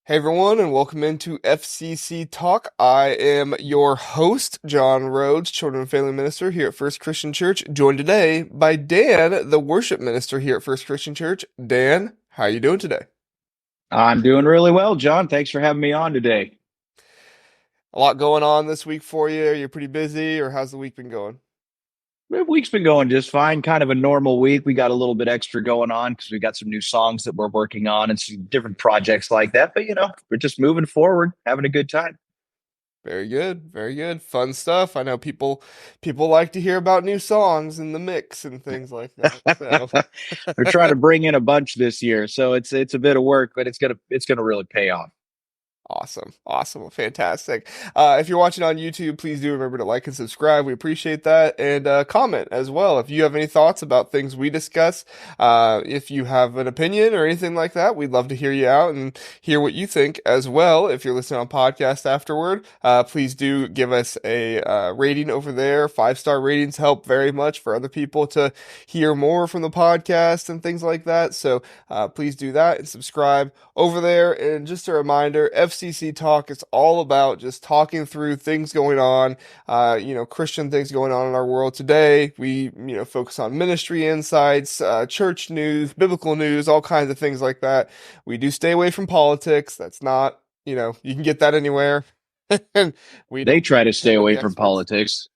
Hey everyone, and welcome into FCC Talk. I am your host, Jon Rhoades, Children and Family Minister here at First Christian Church, joined today by Dan, the Worship Minister here at First Christian Church. Dan, how are you doing today? I'm doing really well, John. Thanks for having me on today. A lot going on this week for you. Are you pretty busy, or how's the week been going? The week's been going just fine. Kind of a normal week. We got a little bit extra going on because we got some new songs that we're working on and some different projects like that. But, we're just moving forward, having a good time. Very good, very good. Fun stuff. I know people like to hear about new songs in the mix and things like that. So We're trying to bring in a bunch this year, so it's a bit of work, but it's gonna really pay off. Awesome. Awesome. Fantastic. If you're watching on YouTube, please do remember to like and subscribe. We appreciate that. And comment as well. If you have any thoughts about things we discuss, if you have an opinion or anything like that, we'd love to hear you out and hear what you think as well. If you're listening on podcast afterward, please do give us a rating over there. 5-star ratings help very much for other people to hear more from the podcast and things like that. So please do that and subscribe over there. And just a reminder, FCC Talk is all about just talking through things going on, Christian things going on in our world today. We, focus on ministry insights, church news, biblical news, all kinds of things like that. We do stay away from politics. That's not, you can get that anywhere. And we They don't try to stay pretend to away be from experts. politics.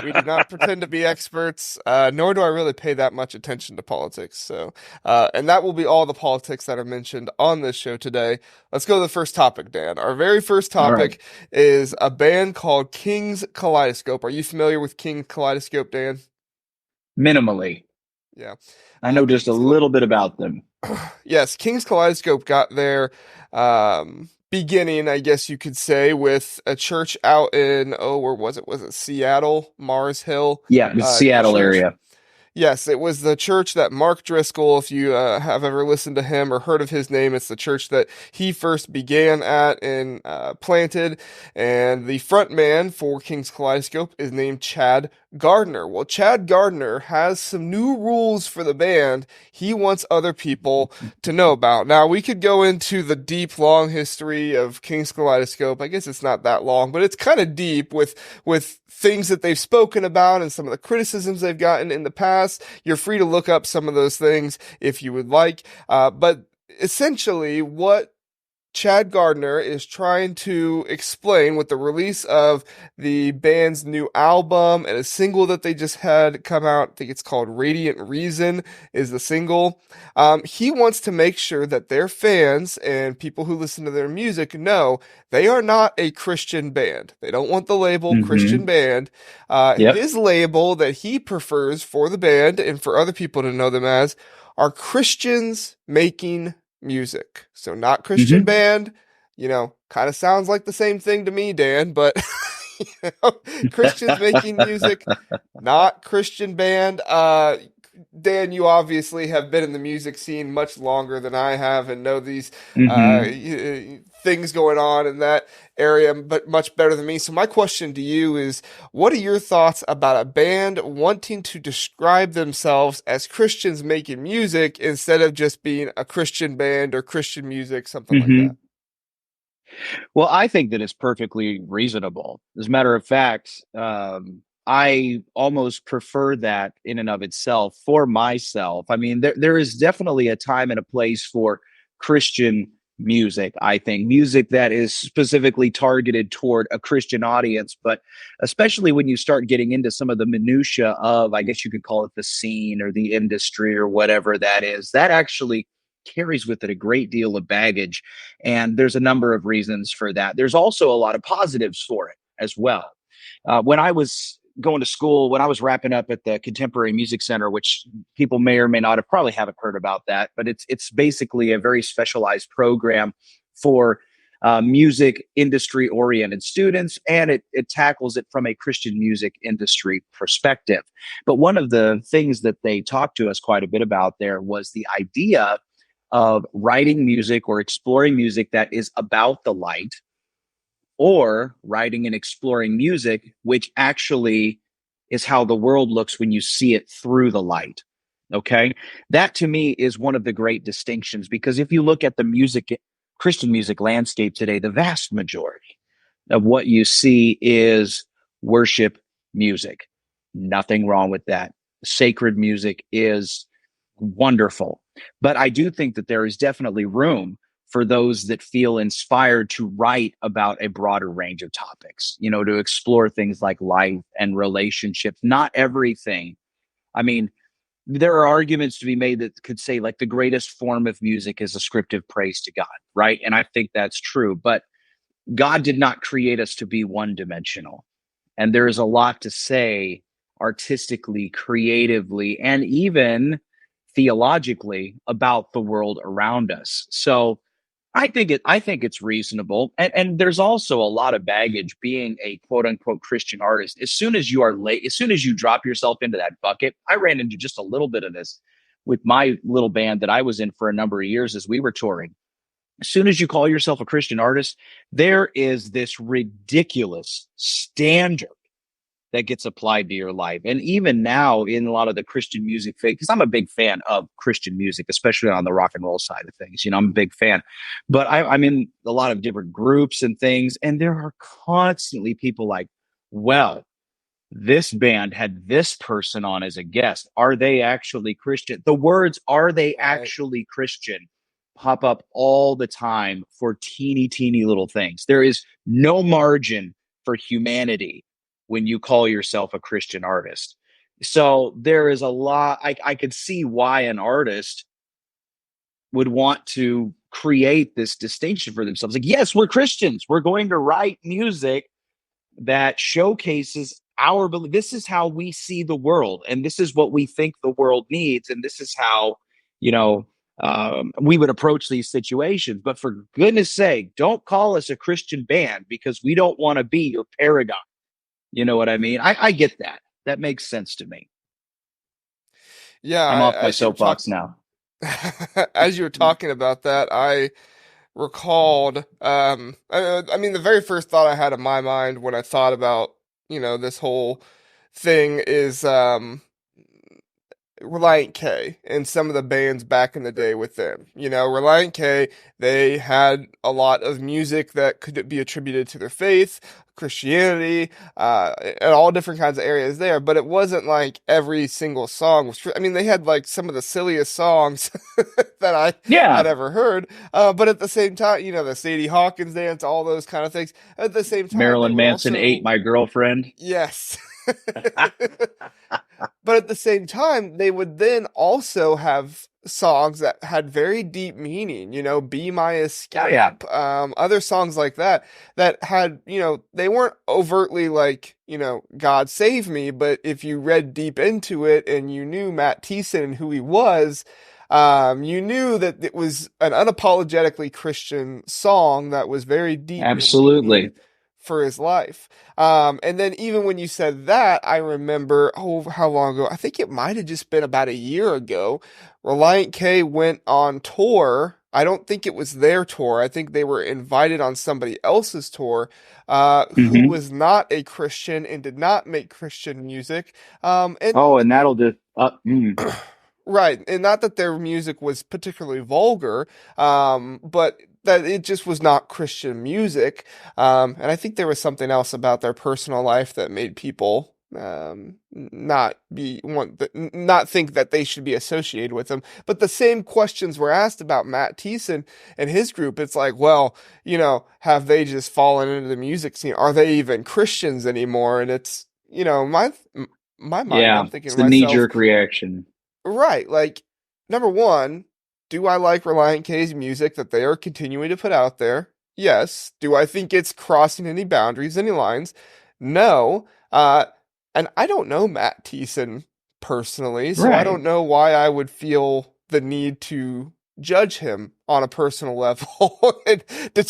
We do not pretend to be experts, nor do I really pay that much attention to politics. So, and that will be all the politics that are mentioned on this show today. Let's go to the first topic, Dan. Our very first All right. topic is a band called Kings Kaleidoscope. Are you familiar with Kings Kaleidoscope, Dan? Minimally. Yeah. I know just a Kings little bit about them. Yes, King's Kaleidoscope got their beginning, I guess you could say, with a church out in, oh, where was it? Was it Seattle, Mars Hill Yeah, the Seattle church? area. Yes, it was the church that Mark Driscoll, if you have ever listened to him or heard of his name, it's the church that he first began at and planted. And the front man for King's Kaleidoscope is named Chad Gardner. Well, Chad Gardner has some new rules for the band he wants other people to know about. Now, we could go into the deep, long history of King's Kaleidoscope. I guess it's not that long, but it's kind of deep with things that they've spoken about and some of the criticisms they've gotten in the past. You're free to look up some of those things if you would like. But essentially, what Chad Gardner is trying to explain with the release of the band's new album and a single that they just had come out. I think it's called Radiant Reason is the single. He wants to make sure that their fans and people who listen to their music know they are not a Christian band. They don't want the label Christian Hmm. band. Yep. His label that he prefers for the band and for other people to know them as are Christians making music. So not Christian Hmm. band, kind of sounds like the same thing to me, Dan, but Christians making music, not Christian band. Dan, you obviously have been in the music scene much longer than I have and know these Hmm. things going on in that area, but much better than me. So my question to you is, what are your thoughts about a band wanting to describe themselves as Christians making music instead of just being a Christian band or Christian music, something like that? Hmm. Well, I think that it's perfectly reasonable. As a matter of fact, I almost prefer that in and of itself for myself. I mean, there is definitely a time and a place for Christian music. I think music that is specifically targeted toward a Christian audience, but especially when you start getting into some of the minutia of, I guess you could call it the scene or the industry or whatever that is, that actually carries with it a great deal of baggage. And there's a number of reasons for that. There's also a lot of positives for it as well. When I was going to school, when I was wrapping up at the Contemporary Music Center, which people may or may not have probably haven't heard about that, but it's basically a very specialized program for music industry oriented students, and it tackles it from a Christian music industry perspective. But one of the things that they talked to us quite a bit about there was the idea of writing music or exploring music that is about the light, or writing and exploring music which actually is how the world looks when you see it through the light. Okay, that to me is one of the great distinctions, because if you look at the music Christian music landscape today, the vast majority of what you see is worship music. Nothing wrong with that. Sacred music is wonderful. But I do think that there is definitely room for those that feel inspired to write about a broader range of topics, to explore things like life and relationships. Not everything. I mean, there are arguments to be made that could say, like, the greatest form of music is ascriptive praise to God, right? And I think that's true. But God did not create us to be one dimensional. And there is a lot to say artistically, creatively, and even theologically about the world around us. So I think it's reasonable. And there's also a lot of baggage being a quote unquote Christian artist. As soon as you are late, as soon as you drop yourself into that bucket, I ran into just a little bit of this with my little band that I was in for a number of years as we were touring. As soon as you call yourself a Christian artist, there is this ridiculous standard that gets applied to your life. And even now, in a lot of the Christian music, because I'm a big fan of Christian music, especially on the rock and roll side of things. I'm a big fan, but I'm in a lot of different groups and things, and there are constantly people like, well, this band had this person on as a guest. Are they actually Christian? The words, are they Right. actually Christian, pop up all the time for teeny, teeny little things. There is no margin for humanity when you call yourself a Christian artist. So there is a lot. I could see why an artist would want to create this distinction for themselves. Like, yes, we're Christians. We're going to write music that showcases our belief. This is how we see the world, and this is what we think the world needs, and this is how you know we would approach these situations. But for goodness sake, don't call us a Christian band because we don't want to be your paragon. You know what I mean? I get that. That makes sense to me. Yeah, I'm off my as you were soapbox now. as you were talking about that, I recalled, I mean, the very first thought I had in my mind when I thought about, this whole thing is, Reliant K and some of the bands back in the day with them. Reliant K, they had a lot of music that could be attributed to their faith, Christianity, and all different kinds of areas there, but it wasn't like every single song was true. I mean, they had like some of the silliest songs that I had Yeah, ever heard, but at the same time, the Sadie Hawkins dance, all those kind of things. At the same time, they Marilyn would Manson ate also, my girlfriend. yes. But at the same time, they would then also have songs that had very deep meaning, Be My Oh yeah, Escape, other songs like that, that had, they weren't overtly like, God save me, but if you read deep into it and you knew Matt Thiessen and who he was, you knew that it was an unapologetically Christian song that was very deep in meaning absolutely. for his life. And then even when you said that, I remember, oh, how long ago? I think it might have just been about a year ago. Reliant K went on tour. I don't think it was their tour. I think they were invited on somebody else's tour, who Hmm. was not a Christian and did not make Christian music. And Oh, and that'll just right, and not that their music was particularly vulgar, but that it just was not Christian music. And I think there was something else about their personal life that made people not think that they should be associated with them. But the same questions were asked about Matt Thiessen and his group. It's like, well, have they just fallen into the music scene? Are they even Christians anymore? And it's, my mind, yeah, I'm thinking it's to the knee myself, jerk reaction. right, like, number one, do I like Reliant K's music that they are continuing to put out there? Yes. Do I think it's crossing any boundaries, any lines? No. And I don't know Matt Thiessen personally, so I Right, don't know why I would feel the need to judge him on a personal level and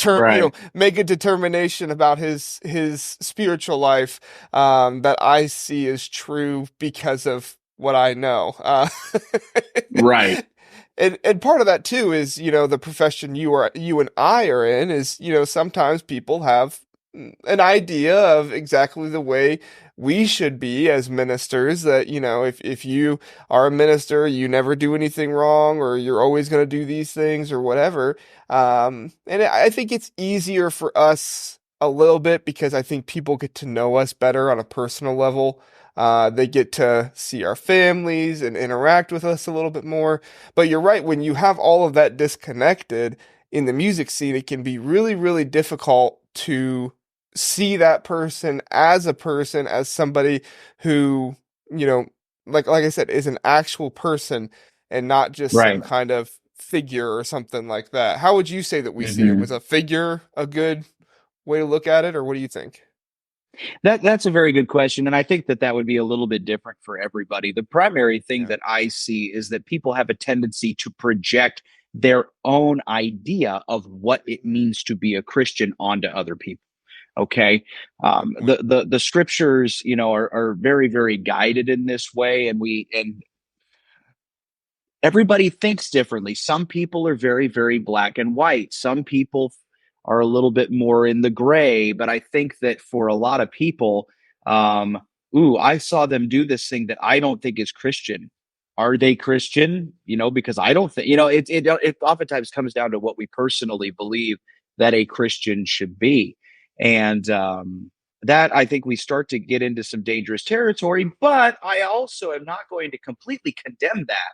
right, make a determination about his spiritual life, that I see as true because of what I know. right. And part of that too is, the profession you and I are in is, sometimes people have an idea of exactly the way we should be as ministers, that, if you are a minister, you never do anything wrong, or you're always going to do these things or whatever. And I think it's easier for us a little bit because I think people get to know us better on a personal level. They get to see our families and interact with us a little bit more. But you're right, when you have all of that disconnected in the music scene, it can be really, really difficult to see that person, as somebody who, you know, like I said, is an actual person and not just some Right. kind of figure or something like that. How would you say that we see him? Was Hmm. a figure a good way to look at it, or what do you think? That's a very good question, and I think that that would be a little bit different for everybody. The primary thing Yeah. that I see is that people have a tendency to project their own idea of what it means to be a Christian onto other people. Okay, Good point. the scriptures, are very very guided in this way, and everybody thinks differently. Some people are very, very black and white. Some people are a little bit more in the gray. But I think that for a lot of people, um, I saw them do this thing that I don't think is Christian. Are they Christian? Because I don't think, it oftentimes comes down to what we personally believe that a Christian should be. And that I think we start to get into some dangerous territory. But I also am not going to completely condemn that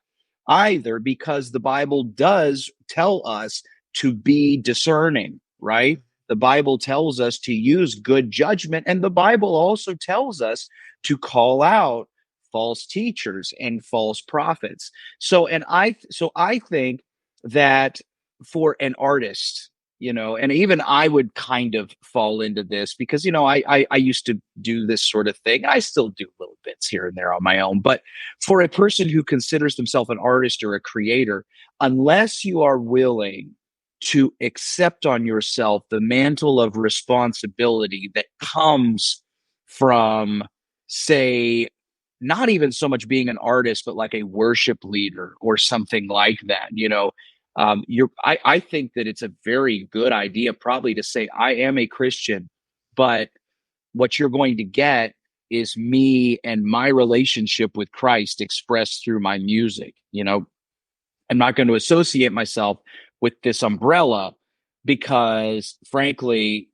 either, because the Bible does tell us to be discerning, right? The Bible tells us to use good judgment, and the Bible also tells us to call out false teachers and false prophets. So I think that for an artist, and even I would kind of fall into this because I used to do this sort of thing. I still do little bits here and there on my own, but for a person who considers themselves an artist or a creator, unless you are willing to accept on yourself the mantle of responsibility that comes from, say, not even so much being an artist, but like a worship leader or something like that, I think that it's a very good idea probably to say, I am a Christian, but what you're going to get is me and my relationship with Christ expressed through my music. I'm not going to associate myself with this umbrella because, frankly,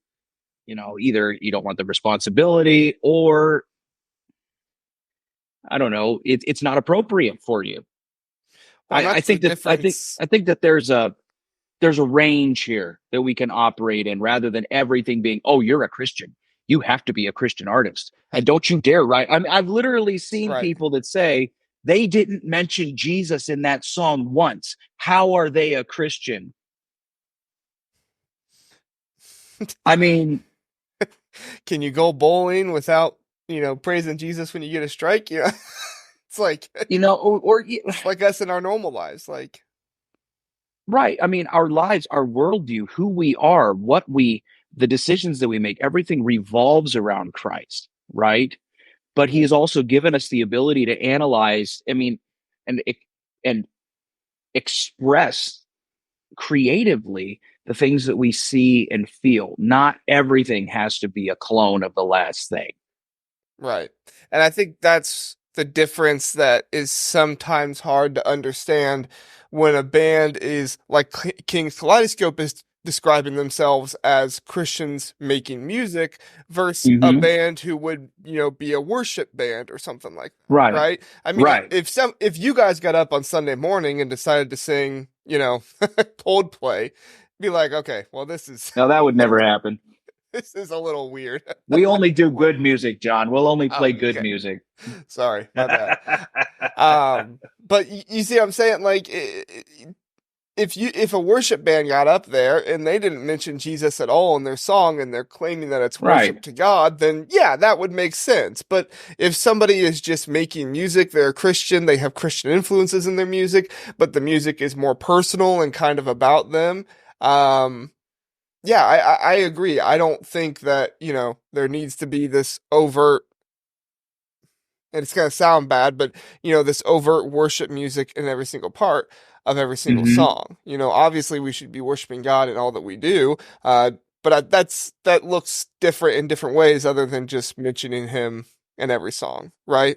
either you don't want the responsibility or I don't know, it's not appropriate for you. Well, and I that's the think that I think difference. I think that there's a range here that we can operate in rather than everything being, oh, you're a Christian. You have to be a Christian artist. And don't you dare, right? I mean, I've literally seen Right. people that say they didn't mention Jesus in that song once. How are they a Christian? I mean, Can you go bowling without, praising Jesus when you get a strike? It's like it's like us in our normal lives. Like, right. I mean, our lives, our worldview, who we are, the decisions that we make, everything revolves around Christ, right? But he has also given us the ability to analyze, I mean, and and express creatively the things that we see and feel. Not everything has to be a clone of the last thing. right. And I think that's the difference that is sometimes hard to understand when a band is like King's Kaleidoscope is describing themselves as Christians making music versus a Mm-hmm. band who would, be a worship band or something like that, Right. right? I mean, Right. if you guys got up on Sunday morning and decided to sing, Coldplay, be like, okay, well, this is Now that would never happen. this is a little weird. We only do good music, John. We'll only Oh, play good okay. music. Sorry, my bad. But you see what I'm saying? Like, if a worship band got up there and they didn't mention Jesus at all in their song and they're claiming that it's Right. worship to God, then yeah, that would make sense. But if somebody is just making music, they're a Christian, they have Christian influences in their music, but the music is more personal and kind of about them. Yeah, I agree. I don't think that, there needs to be this overt, and it's going to sound bad, but this overt worship music in every single part of every single Mm-hmm. song. Obviously we should be worshiping God in all that we do, but that looks different in different ways other than just mentioning him in every song, right?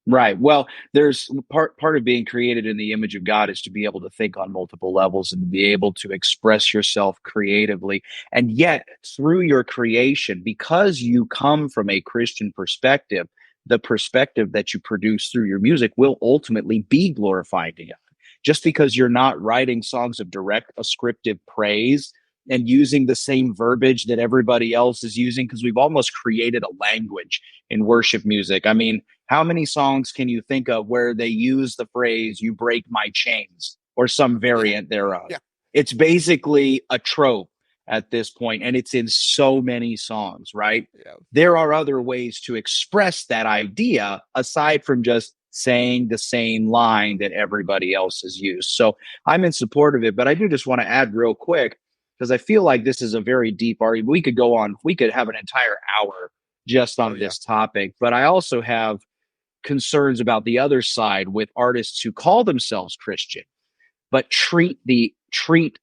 Right. Well, there's part of being created in the image of God is to be able to think on multiple levels and be able to express yourself creatively. And yet, through your creation, because you come from a Christian perspective, the perspective that you produce through your music will ultimately be glorified to God. Just because you're not writing songs of direct ascriptive praise and using the same verbiage that everybody else is using, because we've almost created a language in worship music. I mean, how many songs can you think of where they use the phrase, you break my chains, or some Yeah. variant thereof? Yeah. It's basically a trope at this point, and it's in so many songs, right? Yeah. There are other ways to express that idea aside from just saying the same line that everybody else has used. So I'm in support of it, but I do just want to add real quick, because I feel like this is a very deep argument. We could go on, we could have an entire hour just Oh on yeah. this topic, but I also have concerns about the other side with artists who call themselves Christian, but treat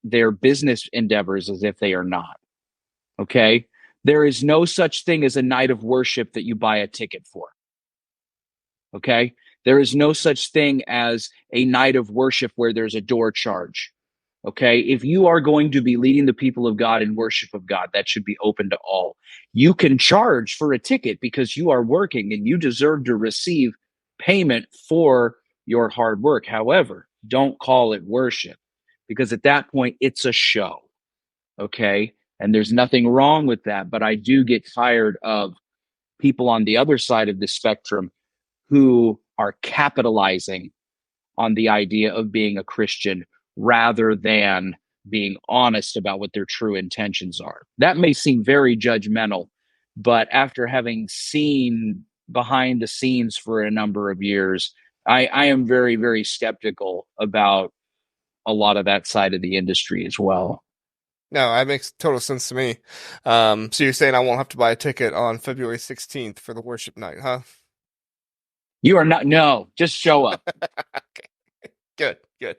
their business endeavors as if they are not. Okay. There is no such thing as a night of worship that you buy a ticket for. Okay. There is no such thing as a night of worship where there's a door charge. Okay. If you are going to be leading the people of God in worship of God, that should be open to all. You can charge for a ticket because you are working and you deserve to receive payment for your hard work. However, don't call it worship, because at that point, it's a show. Okay. And there's nothing wrong with that. But I do get tired of people on the other side of the spectrum who are capitalizing on the idea of being a Christian rather than being honest about what their true intentions are. That may seem very judgmental, but after having seen behind the scenes for a number of years, I am very, very skeptical about a lot of that side of the industry as well. No, that makes total sense to me. So you're saying I won't have to buy a ticket on February 16th for the worship night, huh? You are not, no, just show up. Good, good.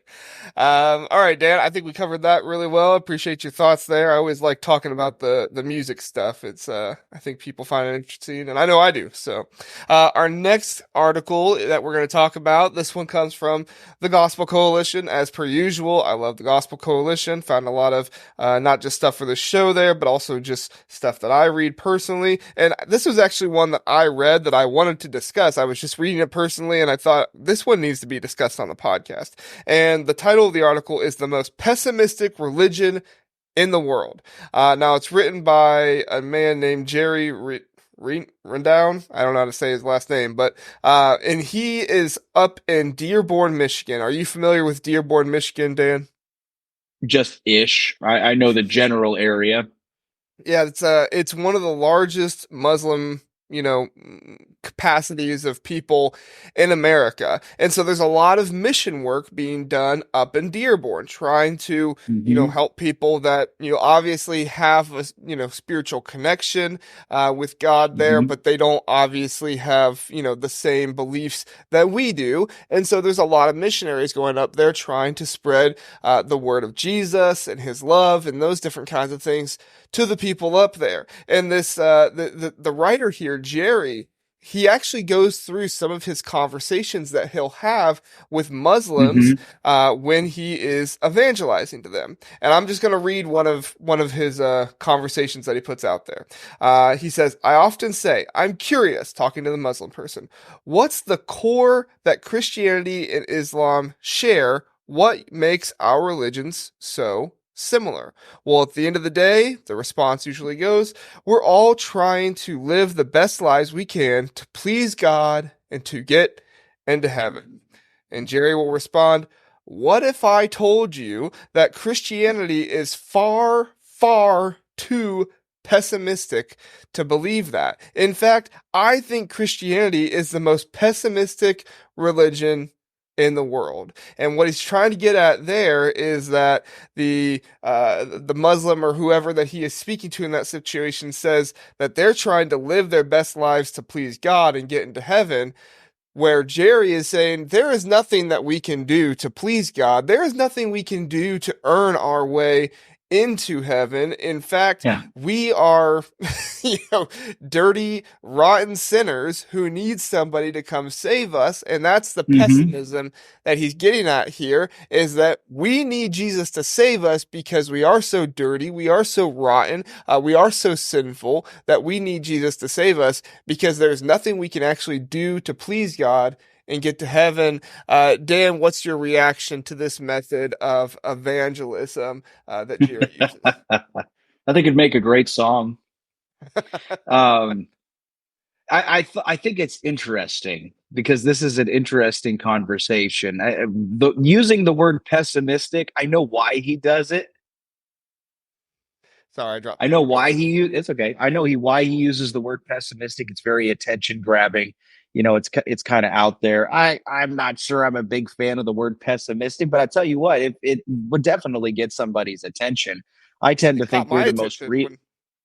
All right, Dan, I think we covered that really well. Appreciate your thoughts there. I always like talking about the music stuff. It's I think people find it interesting, and I know I do. So, our next article that we're going to talk about, this one comes from the Gospel Coalition, as per usual. I love the Gospel Coalition. Found a lot of not just stuff for the show there, but also just stuff that I read personally. And this was actually one that I read that I wanted to discuss. I was just reading it personally, and I thought this one needs to be discussed on the podcast. And the title of the article is The Most Pessimistic Religion in the World. Now, it's written by a man named Jerry Rundown. I don't know how to say his last name, but and he is up in Dearborn, Michigan. Are you familiar with Dearborn, Michigan, Dan? Just ish. I know the general area. Yeah, it's one of the largest Muslim, capacities of people in America. And so there's a lot of mission work being done up in Dearborn, trying to, Mm-hmm. help people that, obviously have a, spiritual connection with God there, Mm-hmm. but they don't obviously have, the same beliefs that we do. And so there's a lot of missionaries going up there trying to spread the word of Jesus and his love and those different kinds of things to the people up there. And this the writer here, Jerry, he actually goes through some of his conversations that he'll have with Muslims Mm-hmm. when he is evangelizing to them. And I'm just going to read one of his conversations that he puts out there. He says, "I often say, I'm curious, talking to the Muslim person, what's the core that Christianity and Islam share? What makes our religions so similar?" Well, at the end of the day, the response usually goes, we're all trying to live the best lives we can to please God and to get into heaven. And Jerry will respond, what if I told you that Christianity is far, far too pessimistic to believe that? In fact, I think Christianity is the most pessimistic religion in the world. And what he's trying to get at there is that the Muslim or whoever that he is speaking to in that situation says that they're trying to live their best lives to please God and get into heaven, where Jerry is saying there is nothing that we can do to please God. There is nothing we can do to earn our way into heaven. In fact, Yeah. we are, you know, dirty, rotten sinners who need somebody to come save us. And that's the Hmm. pessimism that he's getting at here, is that we need Jesus to save us because we are so dirty, we are so rotten, we are so sinful that we need Jesus to save us because there's nothing we can actually do to please God and get to heaven. Dan, what's your reaction to this method of evangelism that Jarrett uses? I think it'd make a great song. Um, I think it's interesting because this is an interesting conversation. Using the word pessimistic, I know why he does it. Sorry, I dropped I my know earbud. why it's okay. I know why he uses the word pessimistic. It's very attention grabbing. It's kind of out there. I'm not sure I'm a big fan of the word pessimistic, but I tell you what, it would definitely get somebody's attention. I tend to It caught think we're my the most attention when,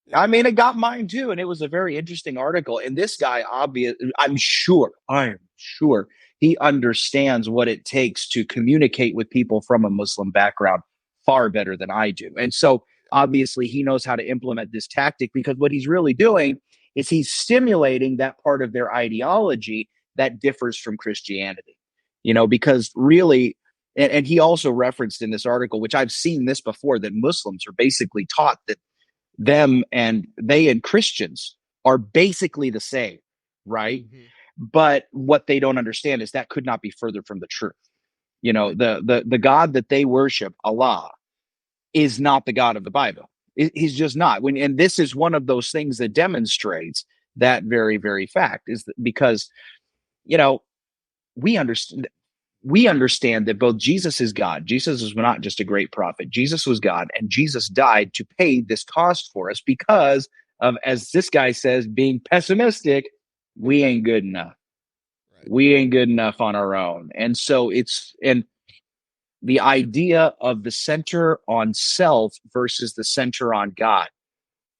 yeah. I mean, it got mine too, and it was a very interesting article. And this guy, I'm sure he understands what it takes to communicate with people from a Muslim background far better than I do. And so, obviously, he knows how to implement this tactic because what he's really doing is he's stimulating that part of their ideology that differs from Christianity. Because really, and he also referenced in this article, which I've seen this before, that Muslims are basically taught that they and Christians are basically the same, right? Hmm. But what they don't understand is that could not be further from the truth. Right. The God that they worship, Allah, is not the God of the Bible. He's just not. And this is one of those things that demonstrates that very, very fact, is that because you know we understand that both Jesus is God. Jesus was not just a great prophet. Jesus was God, and Jesus died to pay this cost for us because of, as this guy says, being pessimistic. We ain't good enough. Right. We ain't good enough on our own. And so and the idea of the center on self versus the center on God.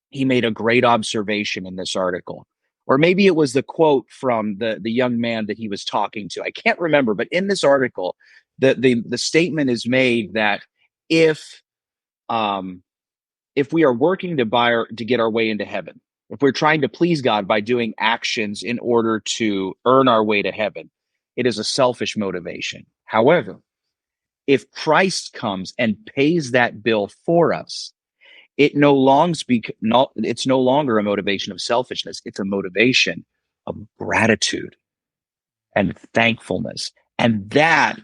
He made a great observation in this article. Or maybe it was the quote from the young man that he was talking to. I can't remember, but in this article, the statement is made that if um, if we are working to get our way into heaven, if we're trying to please God by doing actions in order to earn our way to heaven, it is a selfish motivation. However, if Christ comes and pays that bill for us, it's no longer a motivation of selfishness. It's a motivation of gratitude and thankfulness. And that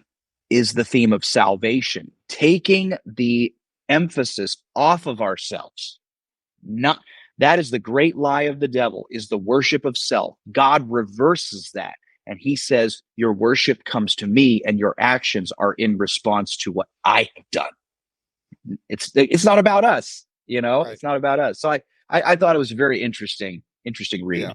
is the theme of salvation, taking the emphasis off of ourselves. Not That is the great lie of the devil, is the worship of self. God reverses that. And he says, your worship comes to me and your actions are in response to what I have done. It's not about us, Right. it's not about us. So I thought it was a very interesting Yeah. read.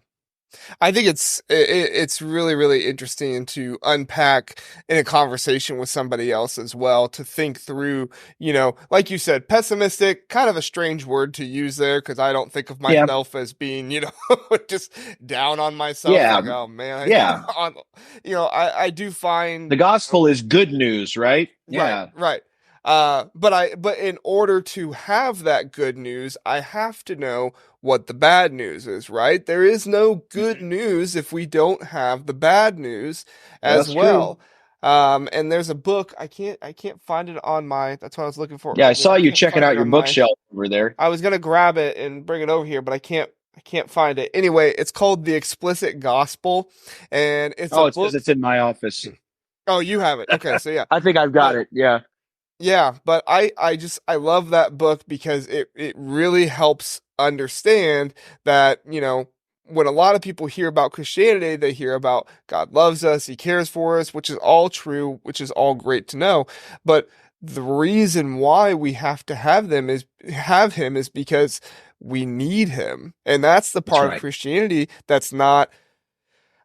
I think it's really really interesting to unpack in a conversation with somebody else as well, to think through, like you said, pessimistic, kind of a strange word to use there because I don't think of Yeah. myself as being, just down on myself Yeah. like, oh man, Yeah. I do find The gospel is good news, right? right, Yeah. right. But in order to have that good news, I have to know what the bad news is, right? There is no good Mhm. news if we don't have the bad news as That's true. well. And there's a book, I can't find it on my, that's what I was looking for Yeah, I earlier. saw I you can't checking find out it your on my, bookshelf over there. I was gonna grab it and bring it over here, but I can't find it. Anyway, it's called The Explicit Gospel, and it's a Oh, it's because book. it's in my office. Oh, you have it. Okay, so yeah. I think I've got But it. Yeah. yeah, but I love that book because it really helps understand that, when a lot of people hear about Christianity, they hear about God loves us, he cares for us, which is all true, which is all great to know. But the reason why we have to have him is because we need him. And that's the That's part of right. Christianity that's not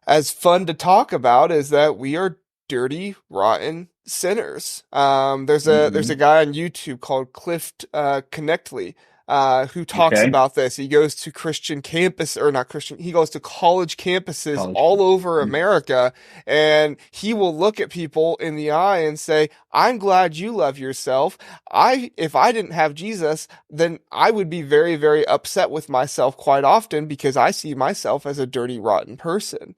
as fun to talk about, is that we are dirty, rotten sinners. There's a Hmm. guy on YouTube called Cliff Connectly. who talks Okay. about this. He goes to Christian campus, or not Christian, he goes to college campuses College. all over Mm. America, and he will look at people in the eye and say, I'm glad you love yourself. If I didn't have Jesus, then I would be very, very upset with myself quite often because I see myself as a dirty, rotten person.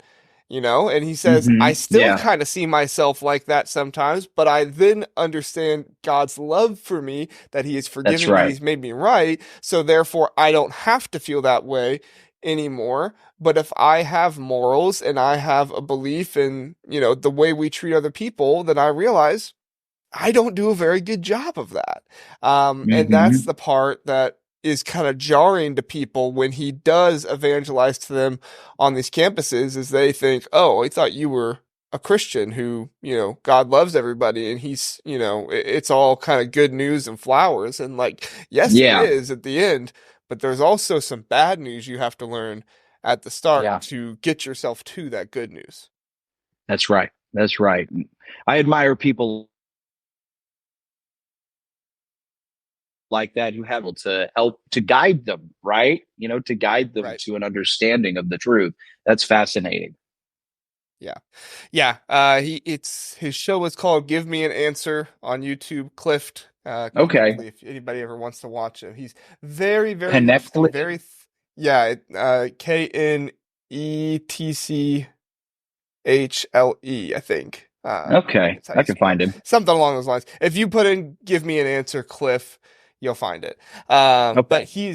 And he says, I still Yeah, kind of see myself like that sometimes, but I then understand God's love for me, that he has that's forgiven me, right. he's made me right. So therefore, I don't have to feel that way anymore. But if I have morals and I have a belief in, the way we treat other people, then I realize I don't do a very good job of that. And that's Hmm. the part that is kind of jarring to people when he does evangelize to them on these campuses, is they think, oh, I thought you were a Christian who, God loves everybody and he's, it's all kind of good news and flowers. And like, yes, it Yeah, is at the end, but there's also some bad news you have to learn at the start yeah, to get yourself to that good news. that's right. That's right. I admire people like that who have to help to guide them, right? To guide them Right. to an understanding of the truth. That's fascinating. Yeah. Yeah. His show is called Give Me an Answer on YouTube. Clift, Okay. Connectly, if anybody ever wants to watch it. He's very, very interesting. Connectly. Yeah, Knetchle, I think. Okay. That's how I you can spell find it. him. Something along those lines. If you put in Give Me an Answer, Cliff, you'll find it. But Okay. he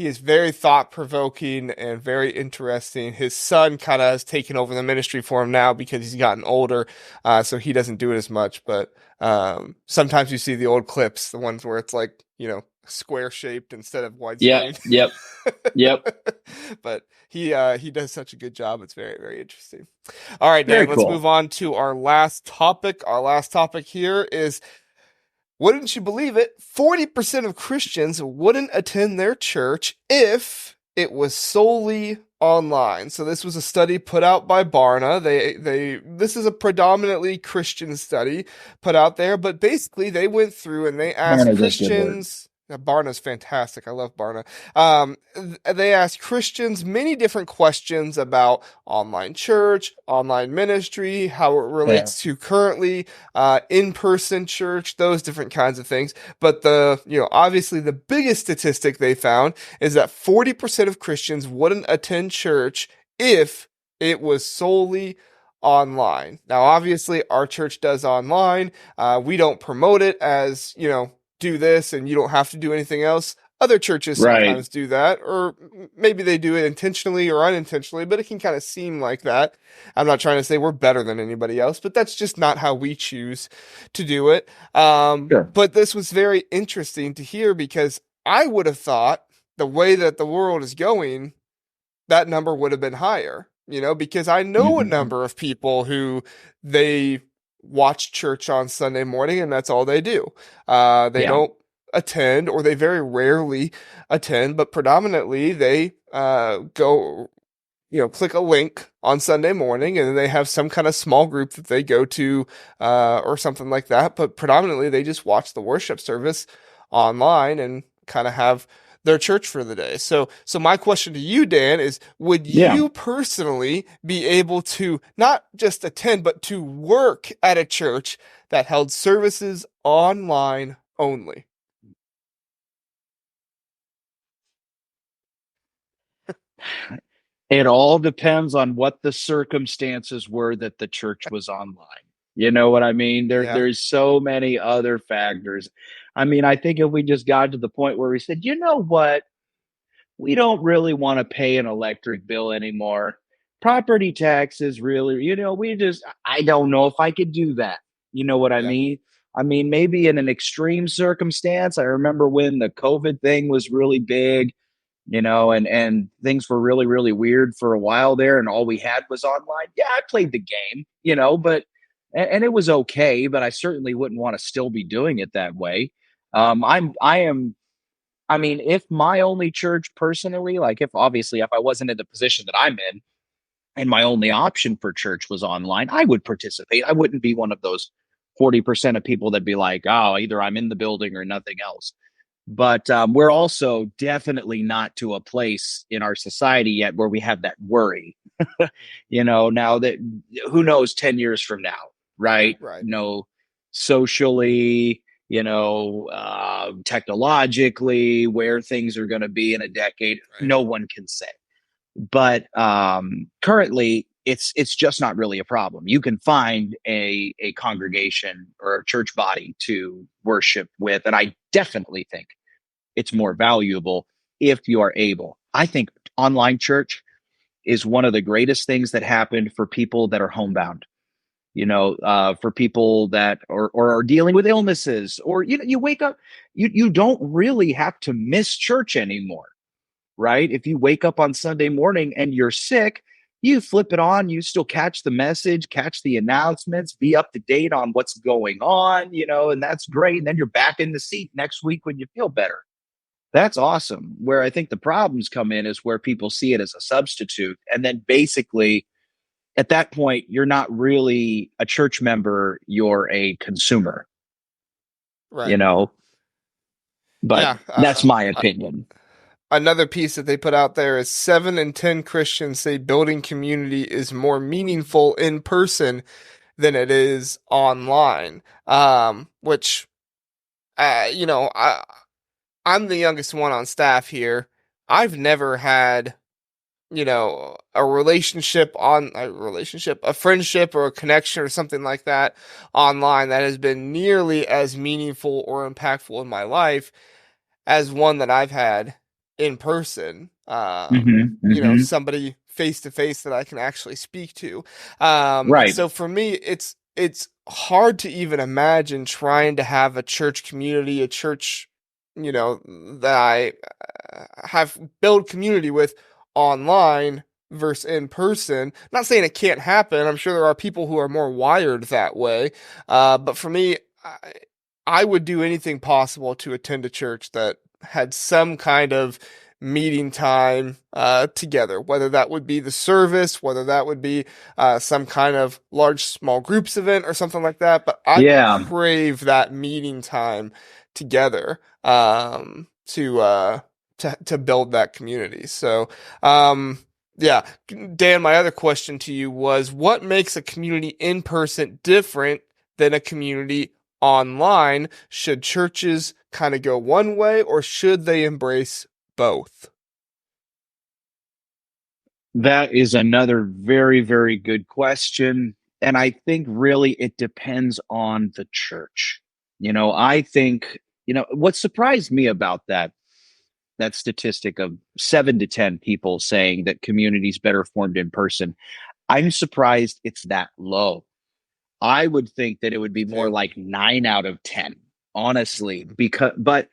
is very thought-provoking and very interesting. His son kind of has taken over the ministry for him now because he's gotten older, so he doesn't do it as much. But sometimes you see the old clips, the ones where it's like, square shaped instead of Yeah. widescreen. Yep. Yep. But he does such a good job. It's very, very interesting. All right, Very Dan, let's cool. move on to our last topic. Our last topic here is, wouldn't you believe it? 40% of Christians wouldn't attend their church if it was solely online. So this was a study put out by Barna. This is a predominantly Christian study put out there, but basically they went through and they asked Barn is a good word. Christians. Barna's fantastic. I love Barna. They asked Christians many different questions about online church, online ministry, how it Yeah. relates to currently in-person church, those different kinds of things. But obviously the biggest statistic they found is that 40% of Christians wouldn't attend church if it was solely online. Now, obviously, our church does online. We don't promote it as, do this and you don't have to do anything else. Other churches Right. sometimes do that, or maybe they do it intentionally or unintentionally, but it can kind of seem like that. I'm not trying to say we're better than anybody else, but that's just not how we choose to do it. Sure. But this was very interesting to hear because I would have thought the way that the world is going, that number would have been higher, because I know a Hmm. number of people who they watch church on Sunday morning and that's all they do. They Yeah. don't attend, or they very rarely attend, but predominantly they go, click a link on Sunday morning and then they have some kind of small group that they go to or something like that. But predominantly they just watch the worship service online and kind of have their church for the day. So my question to you, Dan, is would Yeah. you personally be able to not just attend, but to work at a church that held services online only? It all depends on what the circumstances were that the church was online. You know what I mean? Yeah, There's so many other factors. I mean, I think if we just got to the point where we said, you know what? We don't really want to pay an electric bill anymore. Property taxes really, I don't know if I could do that. You know what I yeah, mean? I mean, maybe in an extreme circumstance. I remember when the COVID thing was really big, and things were really, really weird for a while there, and all we had was online. Yeah, I played the game, but and it was okay, but I certainly wouldn't want to still be doing it that way. I am I mean, if my only church personally, like if I wasn't in the position that I'm in and my only option for church was online, I would participate. I wouldn't be one of those 40% of people that'd be like, oh, either I'm in the building or nothing else. But we're also definitely not to a place in our society yet where we have that worry. Now that who knows 10 years from now, right? Right. Socially, technologically, where things are going to be in a decade, Right. no one can say. But currently, it's just not really a problem. You can find a congregation or a church body to worship with, and I definitely think it's more valuable if you are able. I think online church is one of the greatest things that happened for people that are homebound. For people that or are dealing with illnesses, or you wake up, you don't really have to miss church anymore, right? If you wake up on Sunday morning and you're sick, you flip it on, you still catch the message, catch the announcements, be up to date on what's going on, and that's great. And then you're back in the seat next week when you feel better. That's awesome. Where I think the problems come in is where people see it as a substitute. And then basically, at that point, you're not really a church member, you're a consumer, you Right. know? But Yeah. that's my opinion. Another piece that they put out there is 7 in 10 Christians say building community is more meaningful in person than it is online. Which, you know, I'm the youngest one on staff here. I've never had, a friendship or a connection or something like that online that has been nearly as meaningful or impactful in my life as one that I've had in person. Somebody face to face that I can actually speak to. Right. So for me, it's hard to even imagine trying to have a church community, a church, that I have build community with online versus in person. Not saying it can't happen. I'm sure there are people who are more wired that way. But for me, I would do anything possible to attend a church that had some kind of meeting time together, whether that would be the service, whether that would be some kind of large small groups event or something like that. But I Yeah. crave that meeting time together to build that community. So yeah, Dan, my other question to you was, what makes a community in person different than a community online? Should churches kind of go one way, or should they embrace both? That is another very, very good question. And I think really it depends on the church. I think, what surprised me about that statistic of 7 to 10 people saying that communities better formed in person, I'm surprised it's that low. I would think that it would be more Too. like 9 out of 10, honestly, Mhm. but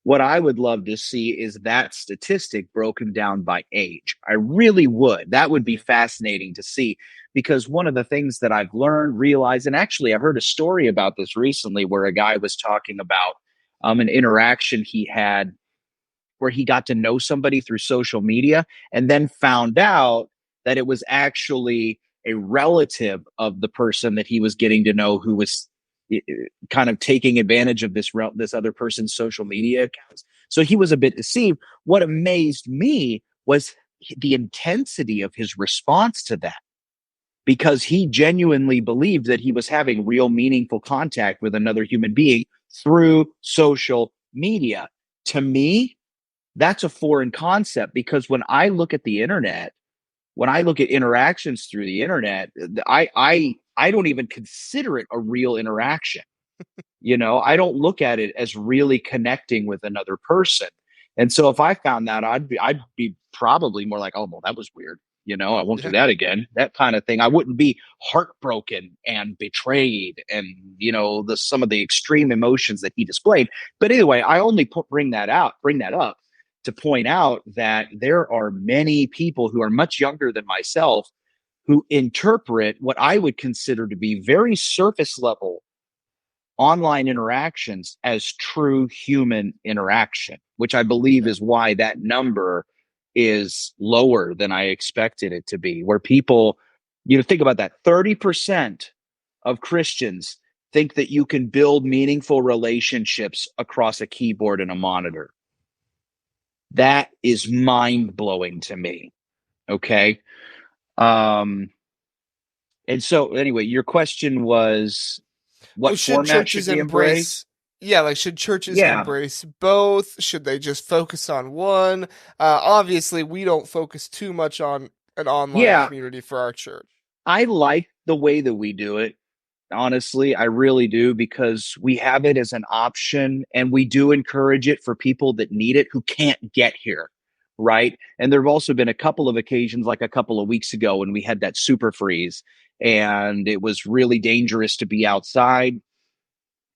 what I would love to see is that statistic broken down by age. I really would. That would be fascinating to see, because one of the things that I've learned, realized, and actually I've heard a story about this recently where a guy was talking about an interaction he had where he got to know somebody through social media and then found out that it was actually a relative of the person that he was getting to know, who was kind of taking advantage of this other person's social media accounts. So he was a bit deceived. What amazed me was the intensity of his response to that, because he genuinely believed that he was having real meaningful contact with another human being through social media. To me, that's a foreign concept, because when I look at the internet, when I look at interactions through the internet, I don't even consider it a real interaction. I don't look at it as really connecting with another person. And so if I found that, I'd be probably more like, oh, well, that was weird. I won't do Yeah. that again. That kind of thing. I wouldn't be heartbroken and betrayed, and the some of the extreme emotions that he displayed. But anyway, I only bring that up to point out that there are many people who are much younger than myself who interpret what I would consider to be very surface level online interactions as true human interaction, which I believe Yeah. is why that number is lower than I expected it to be. Where people, think about that, 30% of Christians think that you can build meaningful relationships across a keyboard and a monitor. That is mind blowing to me. Okay. Um, and so, anyway, your question was Oh, what should format should churches we embrace? embrace? Yeah, like should churches Yeah. embrace both? Should they just focus on one? Obviously, we don't focus too much on an online Yeah. community for our church. I like the way that we do it. Honestly, I really do because we have it as an option and we do encourage it for people that need it who can't get here. Right. And there have also been a couple of occasions, like a couple of weeks ago, when we had that super freeze and it was really dangerous to be outside.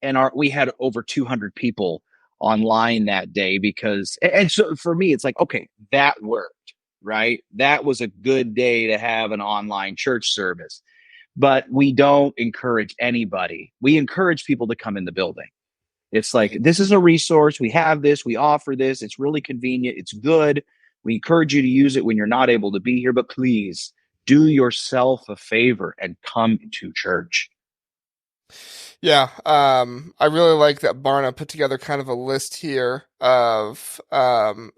And we had over 200 people online that day because, and so for me, it's like, okay, that worked. Right. That was a good day to have an online church service, but we don't encourage anybody. We encourage people to come in the building. It's like, this is a resource. We have this, we offer this. It's really convenient. It's good. We encourage you to use it when you're not able to be here, but please do yourself a favor and come to church. Yeah, I really like that Barna put together kind of a list here of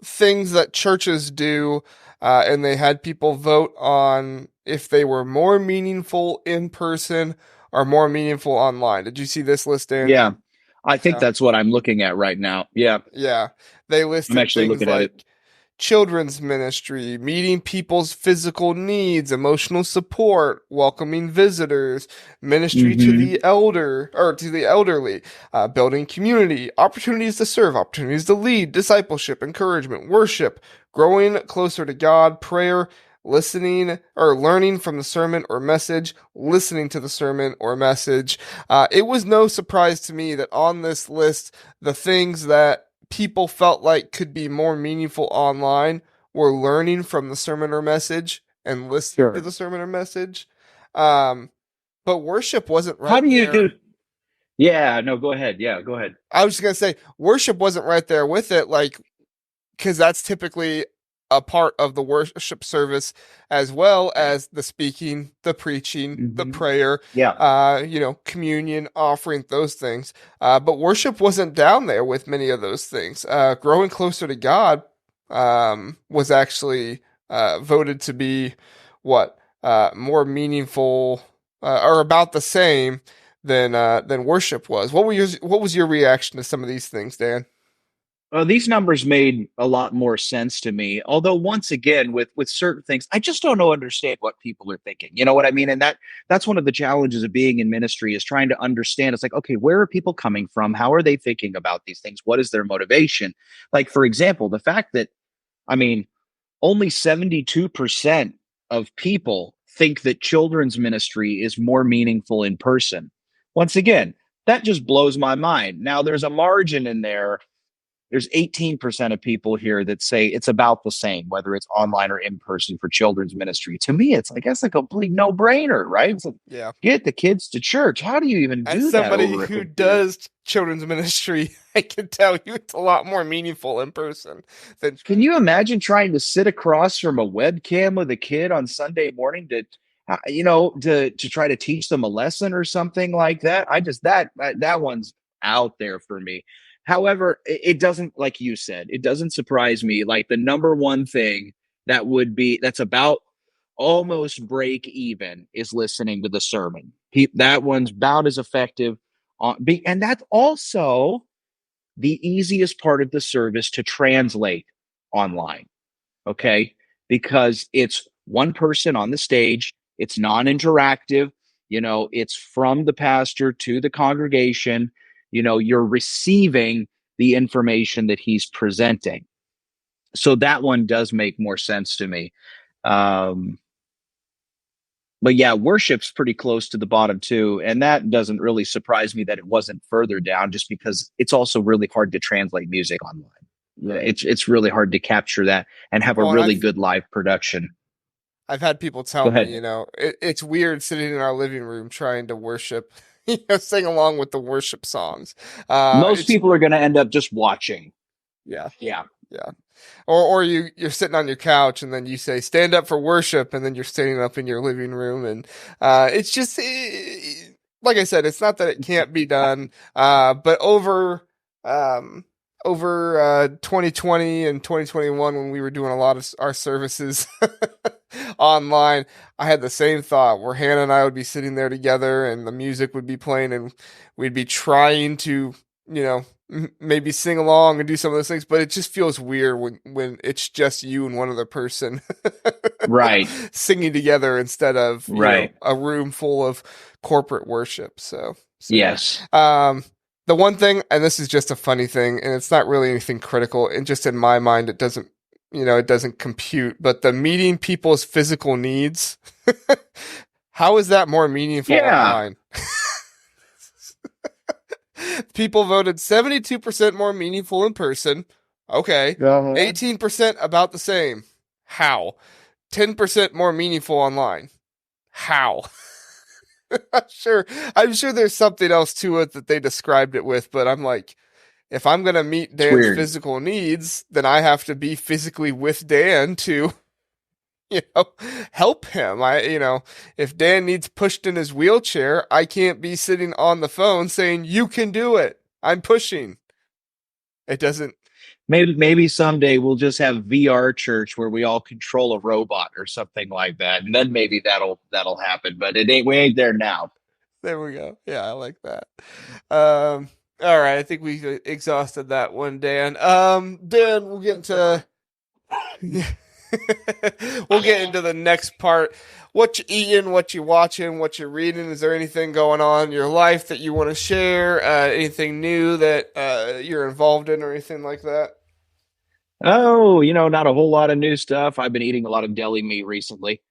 things that churches do, and they had people vote on if they were more meaningful in person or more meaningful online. Did you see this list, Dan? Yeah. I think Yeah. that's what I'm looking at right now. Yeah. Yeah. They I'm listed actually things looking at it. like children's ministry, meeting people's physical needs, emotional support, welcoming visitors, ministry to Mm-hmm. the elder or to the elderly, building community, opportunities to serve, opportunities to lead, discipleship, encouragement, worship, growing closer to God, prayer, listening or learning from the sermon or message, listening to the sermon or message. It was no surprise to me that on this list, the things that people felt like could be more meaningful online were learning from the sermon or message and listening to Sure. the sermon or message. Um, but worship wasn't How right do you there. do? Yeah, no, go ahead. Yeah, go ahead. I was just gonna say worship wasn't right there with it, like because that's typically a part of the worship service as well as the speaking, the preaching, the Mm-hmm. prayer, Yeah. communion, offering, those things. But worship wasn't down there with many of those things. Growing closer to God was actually voted to be what more meaningful or about the same than worship was. What was your reaction to some of these things, Dan? These numbers made a lot more sense to me. Although, once again, with certain things, I just don't know understand what people are thinking. You know what I mean? And that's one of the challenges of being in ministry is trying to understand. It's like, okay, where are people coming from? How are they thinking about these things? What is their motivation? Like, for example, the fact that I mean, only 72% of people think that children's ministry is more meaningful in person. Once again, that just blows my mind. Now, there's a margin in there. There's 18% of people here that say it's about the same, whether it's online or in person for children's ministry. To me, it's like, that's a complete no brainer, right? It's like, Yeah. get the kids to church. How do you even As do that somebody over a who computer? does children's ministry, I can tell you it's a lot more meaningful in person than Can trying. you imagine trying to sit across from a webcam with a kid on Sunday morning to try to teach them a lesson or something like that? I just that one's out there for me. However, it doesn't, like you said, it doesn't surprise me. Like the number one thing that's about almost break even is listening to the sermon. That one's about as effective and that's also the easiest part of the service to translate online. Okay. Because it's one person on the stage, it's non interactive, it's from the pastor to the congregation, you're receiving the information that he's presenting. So that one does make more sense to me. Um, but yeah, worship's pretty close to the bottom too. And that doesn't really surprise me that it wasn't further down just because it's also really hard to translate music online. Yeah, it's really hard to capture that and have a Well, and really good live production. I've had people Go tell me, ahead. it's weird sitting in our living room trying to worship, sing along with the worship songs. Most It's people are going to end up just watching. yeah, Yeah. yeah. Or you're sitting on your couch and then you say stand up for worship and then you're standing up in your living room and it's just like I said, it's not that it can't be done, but um, over 2020 and 2021, when we were doing a lot of our services online, I had the same thought where Hannah and I would be sitting there together, and the music would be playing, and we'd be trying to, maybe sing along and do some of those things, but it just feels weird when it's just you and one other person Right. singing together instead of, Right. a room full of corporate worship. So yeah. Yes. The one thing, and this is just a funny thing, and it's not really anything critical, and just in my mind, it doesn't compute, but the meeting people's physical needs, how is that more meaningful Yeah. online? People voted 72% more meaningful in person. Okay. Uh-huh. 18% about the same. How? 10% more meaningful online. How? I'm sure there's something else to it that they described it with, but I'm like, if I'm going to meet It's Dan's weird. physical needs, then I have to be physically with Dan to, you know, help him. If Dan needs pushed in his wheelchair, I can't be sitting on the phone saying, "You can do it. I'm pushing." It doesn't. Maybe someday we'll just have VR church where we all control a robot or something like that, and then maybe that'll happen. But we ain't there now. There we go. Yeah, I like that. All right, I think we exhausted that one, Dan. Dan, we'll get into we'll get into the next part. What you eating? What you watching? What you reading? Is there anything going on in your life that you want to share? Anything new that you're involved in, or anything like that? Oh, not a whole lot of new stuff. I've been eating a lot of deli meat recently.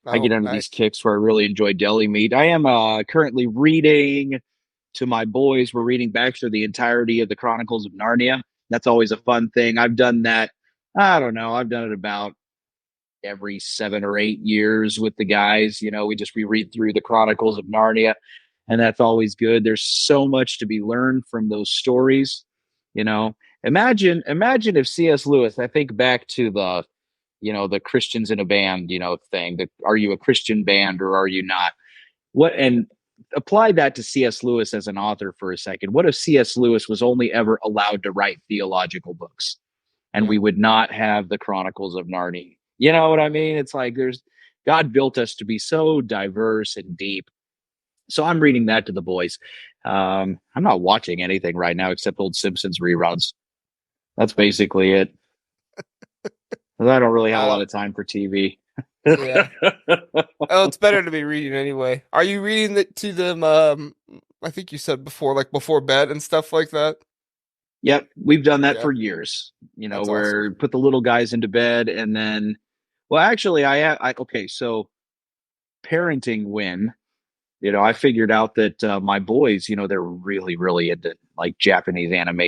I Oh, get into these nice. kicks where I really enjoy deli meat. I am currently reading to my boys. We're reading back through the entirety of the Chronicles of Narnia. That's always a fun thing. I've done that. I don't know. I've done it about every 7 or 8 years with the guys. We read through the Chronicles of Narnia, and that's always good. There's so much to be learned from those stories. You know, imagine if C.S. Lewis. I think back to the Christians in a band, thing. That are you a Christian band or are you not? What and apply that to C.S. Lewis as an author for a second. What if C.S. Lewis was only ever allowed to write theological books, and Yeah. we would not have the Chronicles of Narnia? You know what I mean? It's like there's God built us to be so diverse and deep. So I'm reading that to the boys. I'm not watching anything right now except old Simpsons reruns. That's basically it. 'Cause I don't really have a lot Uh, of time for TV. yeah. Oh, it's better to be reading anyway. Are you reading to them? I think you said before, like before bed and stuff like that. Yep, we've done that Yeah, for years. that's awesome. Where put the little guys into bed, and then, well, actually, okay. So parenting win. I figured out that my boys, they're really, really into like Japanese anime.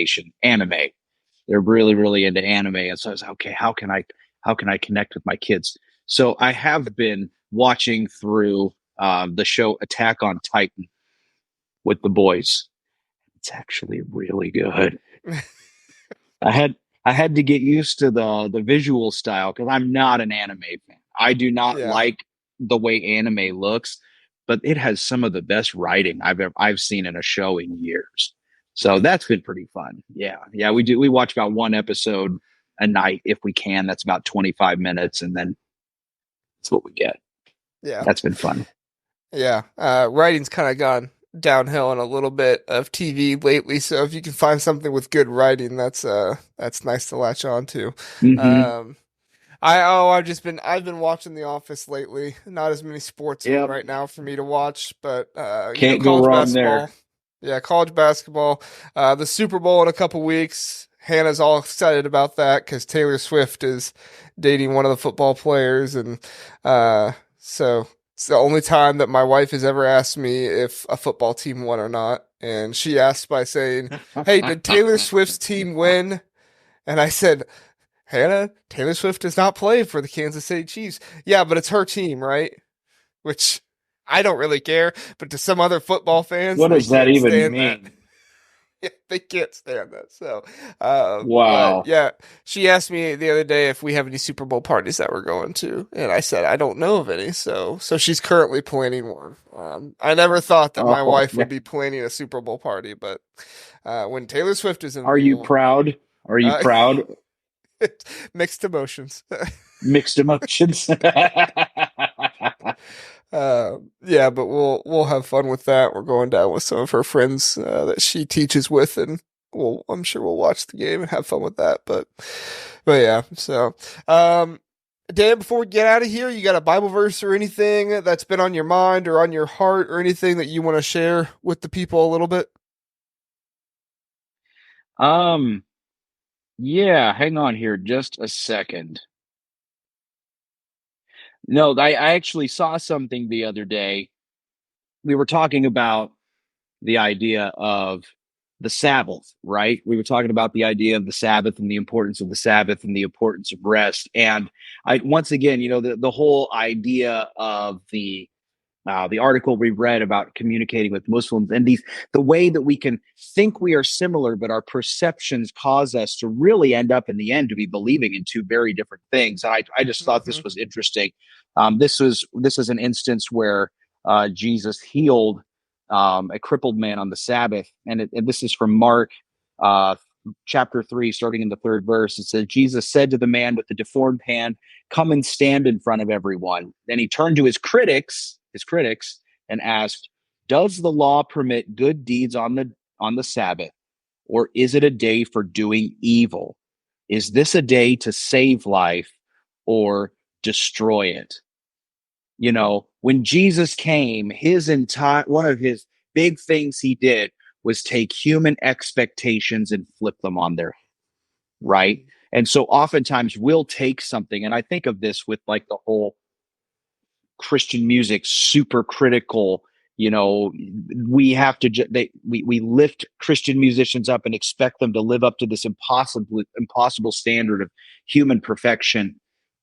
They're really, really into anime, and so I was like, okay. How can I connect with my kids? So I have been watching through the show Attack on Titan with the boys. It's actually really good. I had I had to get used to the visual style because I'm not an anime fan. I do not Yeah, like the way anime looks, but it has some of the best writing I've seen in a show in years. So that's been pretty fun. Yeah, yeah. We watch about one episode a night if we can. That's about 25 minutes, and then that's what we get. yeah, That's been fun. yeah. Writing's kind of gone downhill in a little bit of TV lately. So if you can find something with good writing, that's nice to latch on to. Mm-hmm. Um, I've been watching The Office lately. Not as many sports on Yep. right now for me to watch, but Can't go college wrong there. basketball. Yeah, college basketball. The Super Bowl in a couple weeks. Hannah's all excited about that because Taylor Swift is dating one of the football players, and so it's the only time that my wife has ever asked me if a football team won or not. And she asked by saying, "Hey, did Taylor Swift's team win?" And I said, "Hannah, Taylor Swift does not play for the Kansas City Chiefs." "Yeah, but it's her team, right?" Which I don't really care, but to some other football fans, What they does that can't even stand that. mean? They can't stand that. So, but Wow. yeah, she asked me the other day if we have any Super Bowl parties that we're going to, and I said I don't know of any. So she's currently planning one. I never thought that my Oh, wife would be planning a Super Bowl party, but when Taylor Swift is are you involved, proud? Are you uh, proud? mixed emotions. Mixed emotions. Yeah, but we'll have fun with that. We're going down with some of her friends that she teaches with, and I'm sure we'll watch the game and have fun with that. But yeah. So, um, Dan, before we get out of here, you got a Bible verse or anything that's been on your mind or on your heart or anything that you want to share with the people a little bit? um, yeah, hang on here just a second. No, I actually saw something the other day. We were talking about the idea of the Sabbath, right? We were talking about the idea of the Sabbath and the importance of the Sabbath and the importance of rest. And I once again, the whole idea of the article we read about communicating with Muslims and the way that we can think we are similar, but our perceptions cause us to really end up in the end to be believing in two very different things. I just thought Hmm. this was interesting. This is an instance where Jesus healed a crippled man on the Sabbath, and this is from Mark uh, chapter 3, starting in the third verse. It says, Jesus said to the man with the deformed hand, come and stand in front of everyone. Then he turned to his critics, and asked, does the law permit good deeds on the Sabbath, or is it a day for doing evil? Is this a day to save life or destroy it? When Jesus came, his entire one of his big things he did was take human expectations and flip them on their head, right? And so oftentimes we'll take something, and I think of this with like the whole Christian music, super critical. We have to we lift Christian musicians up and expect them to live up to this impossible standard of human perfection.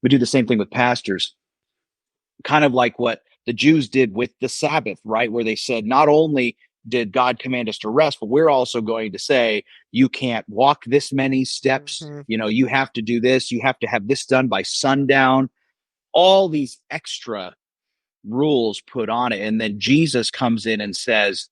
We do the same thing with pastors, kind of like what the Jews did with the Sabbath, right? Where they said, not only did God command us to rest, but we're also going to say, you can't walk this many steps. Hmm. You have to do this. You have to have this done by sundown. All these extra rules put on it. And then Jesus comes in and says,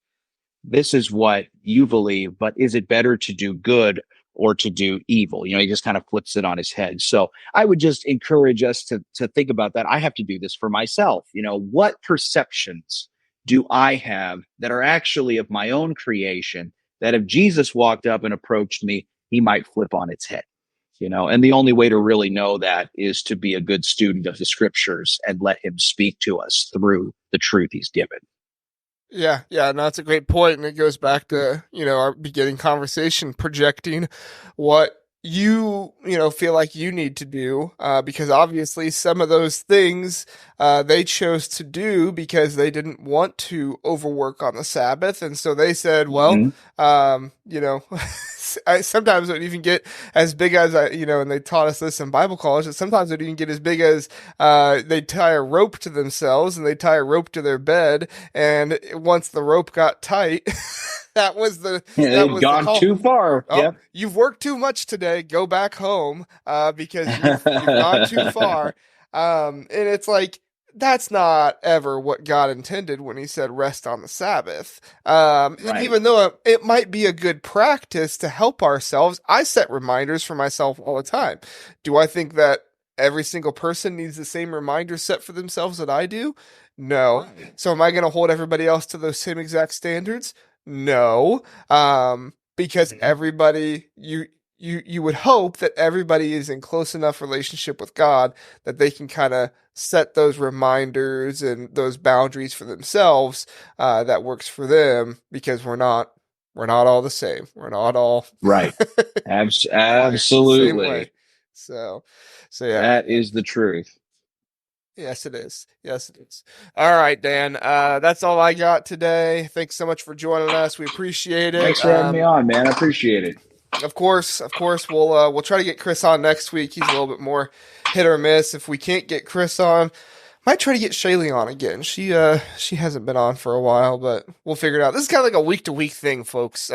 this is what you believe, but is it better to do good or to do evil? He just kind of flips it on his head. So I would just encourage us to think about that. I have to do this for myself. What perceptions do I have that are actually of my own creation, that if Jesus walked up and approached me, he might flip on its head? And the only way to really know that is to be a good student of the scriptures and let him speak to us through the truth he's given. Yeah, yeah, no, that's a great point, and it goes back to, our beginning conversation, projecting what you feel like you need to do, because obviously some of those things they chose to do because they didn't want to overwork on the Sabbath, and so they said, well, Mm-hmm. um, you know, I sometimes it would even get as big as and they taught us this in Bible college, that sometimes it would even get as big as they tie a rope to themselves and they tie a rope to their bed, and once the rope got tight, that was the Yeah, that they've was the gone call. too far. Oh, Yep. you've worked too much today. Go back home, because you've gone too far. And it's like that's not ever what God intended when He said rest on the Sabbath. And Right. even though it might be a good practice to help ourselves, I set reminders for myself all the time. Do I think that every single person needs the same reminder set for themselves that I do? No. Right. So am I going to hold everybody else to those same exact standards? No. Because Mhm. everybody you would hope that everybody is in close enough relationship with God that they can kind of set those reminders and those boundaries for themselves, that works for them, because we're not all the same. We're not all Right. wired the same way. Absolutely. So yeah. That is the truth. Yes, it is. Yes, it is. All right, Dan. That's all I got today. Thanks so much for joining us. We appreciate it. Thanks for having me on, man. I appreciate it. Of course, we'll try to get Chris on next week. He's a little bit more hit or miss. If we can't get Chris on, Might try to get Shaylee on again. She hasn't been on for a while, but we'll figure it out. This is kind of like a week to week thing, folks.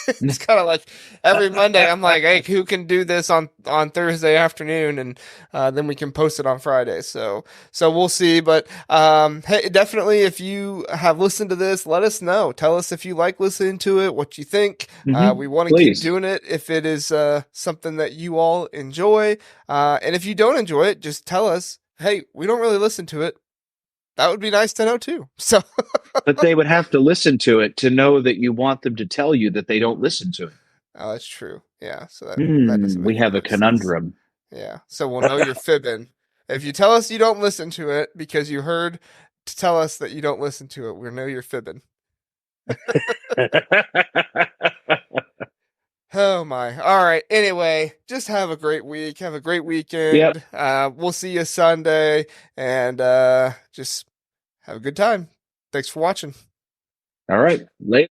It's kind of like every Monday I'm like, hey, who can do this on Thursday afternoon, and then we can post it on Friday. So we'll see. But hey, definitely, if you have listened to this, let us know. Tell us if you like listening to it, what you think. We want to keep Please. doing it if it is something that you all enjoy. And if you don't enjoy it, just tell us, hey, we don't really listen to it. That would be nice to know too. So, But they would have to listen to it to know that you want them to tell you that they don't listen to it. oh, that's true. Yeah. So that doesn't We make any have a much sense. conundrum. Yeah. So we'll know you're fibbing. If you tell us you don't listen to it because you heard to tell us that you don't listen to it, we'll know you're fibbing. Oh my. All right. Anyway, just have a great week. Have a great Yep. weekend. We'll see you Sunday, and just have a good time. Thanks for watching. All right. Later.